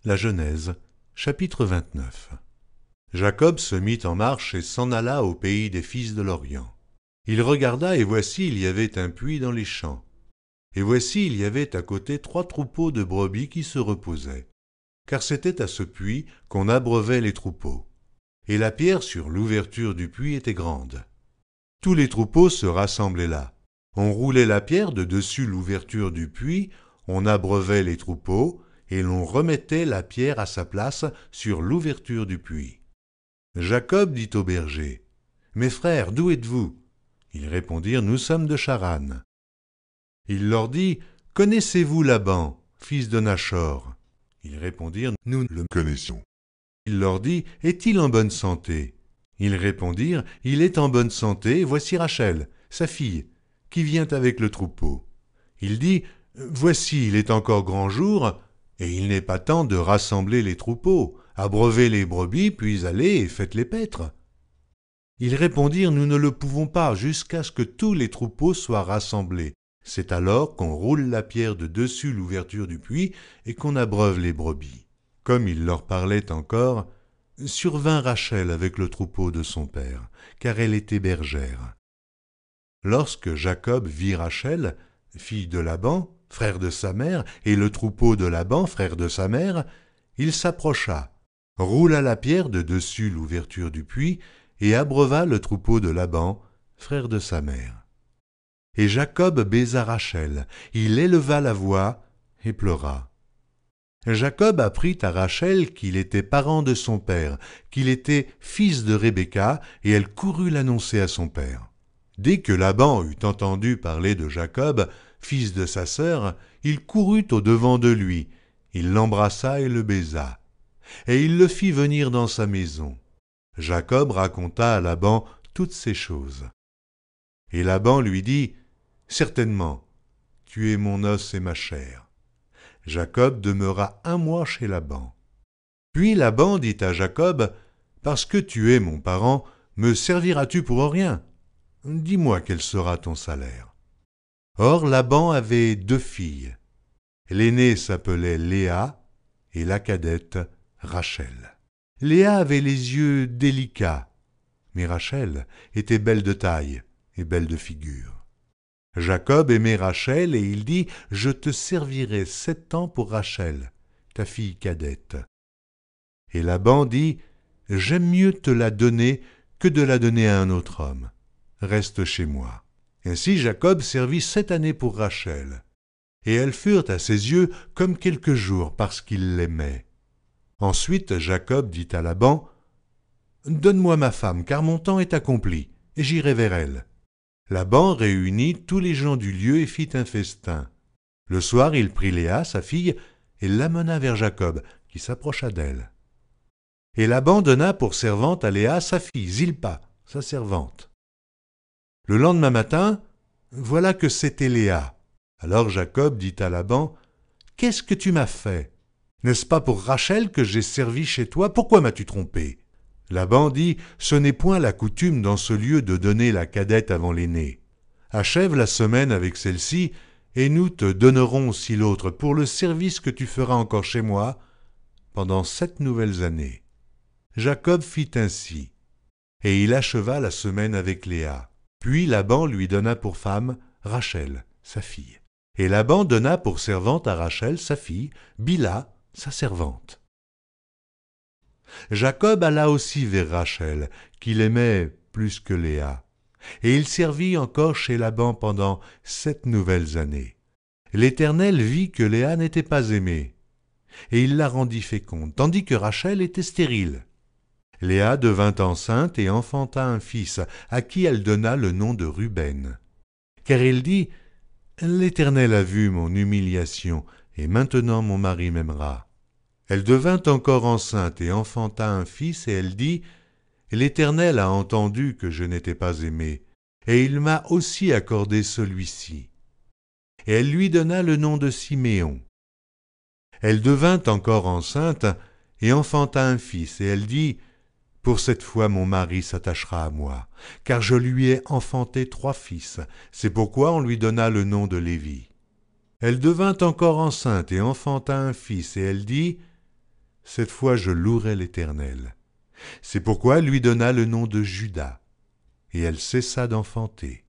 La Genèse, chapitre 29. Jacob se mit en marche et s'en alla au pays des fils de l'Orient. Il regarda, et voici, il y avait un puits dans les champs. Et voici, il y avait à côté 3 troupeaux de brebis qui se reposaient. Car c'était à ce puits qu'on abreuvait les troupeaux. Et la pierre sur l'ouverture du puits était grande. Tous les troupeaux se rassemblaient là. On roulait la pierre de dessus l'ouverture du puits, on abreuvait les troupeaux, et l'on remettait la pierre à sa place sur l'ouverture du puits. Jacob dit aux bergers, « Mes frères, d'où êtes-vous » Ils répondirent, « Nous sommes de Charan. » Il leur dit, « Connaissez-vous Laban, fils de Nachor » Ils répondirent, « Nous le connaissons. » Il leur dit, « Est-il en bonne santé » Ils répondirent, « Il est en bonne santé, voici Rachel, sa fille, qui vient avec le troupeau. » Il dit, « Voici, il est encore grand jour, et il n'est pas temps de rassembler les troupeaux, abreuvez les brebis, puis allez et faites-les paître. » Ils répondirent, « Nous ne le pouvons pas, jusqu'à ce que tous les troupeaux soient rassemblés. C'est alors qu'on roule la pierre de dessus l'ouverture du puits et qu'on abreuve les brebis. » Comme il leur parlait encore, survint Rachel avec le troupeau de son père, car elle était bergère. Lorsque Jacob vit Rachel, fille de Laban, frère de sa mère, et le troupeau de Laban, frère de sa mère, il s'approcha, roula la pierre de dessus l'ouverture du puits, et abreuva le troupeau de Laban, frère de sa mère. Et Jacob baisa Rachel, il éleva la voix et pleura. Jacob apprit à Rachel qu'il était parent de son père, qu'il était fils de Rebecca, et elle courut l'annoncer à son père. Dès que Laban eut entendu parler de Jacob, fils de sa sœur, il courut au-devant de lui, il l'embrassa et le baisa, et il le fit venir dans sa maison. Jacob raconta à Laban toutes ces choses. Et Laban lui dit, « Certainement, tu es mon os et ma chair. » Jacob demeura 1 mois chez Laban. Puis Laban dit à Jacob, « Parce que tu es mon parent, me serviras-tu pour rien? Dis-moi quel sera ton salaire. » Or Laban avait 2 filles. L'aînée s'appelait Léa et la cadette Rachel. Léa avait les yeux délicats, mais Rachel était belle de taille et belle de figure. Jacob aimait Rachel et il dit, « Je te servirai 7 ans pour Rachel, ta fille cadette. » Et Laban dit, « J'aime mieux te la donner que de la donner à un autre homme. Reste chez moi. » Ainsi Jacob servit 7 années pour Rachel, et elles furent à ses yeux comme quelques jours parce qu'il l'aimait. Ensuite Jacob dit à Laban, « Donne-moi ma femme, car mon temps est accompli, et j'irai vers elle. » Laban réunit tous les gens du lieu et fit un festin. Le soir, il prit Léa, sa fille, et l'amena vers Jacob, qui s'approcha d'elle. Et Laban donna pour servante à Léa sa fille, Zilpa, sa servante. Le lendemain matin, voilà que c'était Léa. Alors Jacob dit à Laban, « Qu'est-ce que tu m'as fait? N'est-ce pas pour Rachel que j'ai servi chez toi? Pourquoi m'as-tu trompé ?» Laban dit, « Ce n'est point la coutume dans ce lieu de donner la cadette avant l'aînée. Achève la semaine avec celle-ci, et nous te donnerons aussi l'autre pour le service que tu feras encore chez moi pendant 7 nouvelles années. » Jacob fit ainsi, et il acheva la semaine avec Léa. Puis Laban lui donna pour femme Rachel, sa fille. Et Laban donna pour servante à Rachel, sa fille, Bila, sa servante. Jacob alla aussi vers Rachel, qu'il aimait plus que Léa, et il servit encore chez Laban pendant 7 nouvelles années. L'Éternel vit que Léa n'était pas aimée, et il la rendit féconde, tandis que Rachel était stérile. Léa devint enceinte et enfanta un fils, à qui elle donna le nom de Ruben. Car il dit, « L'Éternel a vu mon humiliation, et maintenant mon mari m'aimera. » Elle devint encore enceinte et enfanta un fils, et elle dit, « L'Éternel a entendu que je n'étais pas aimée, et il m'a aussi accordé celui-ci. » Et elle lui donna le nom de Siméon. Elle devint encore enceinte et enfanta un fils, et elle dit, « Pour cette fois mon mari s'attachera à moi, car je lui ai enfanté 3 fils, c'est pourquoi on lui donna le nom de Lévi. » Elle devint encore enceinte et enfanta un fils, et elle dit, Cette fois je louerai l'Éternel. C'est pourquoi elle lui donna le nom de Juda, et elle cessa d'enfanter.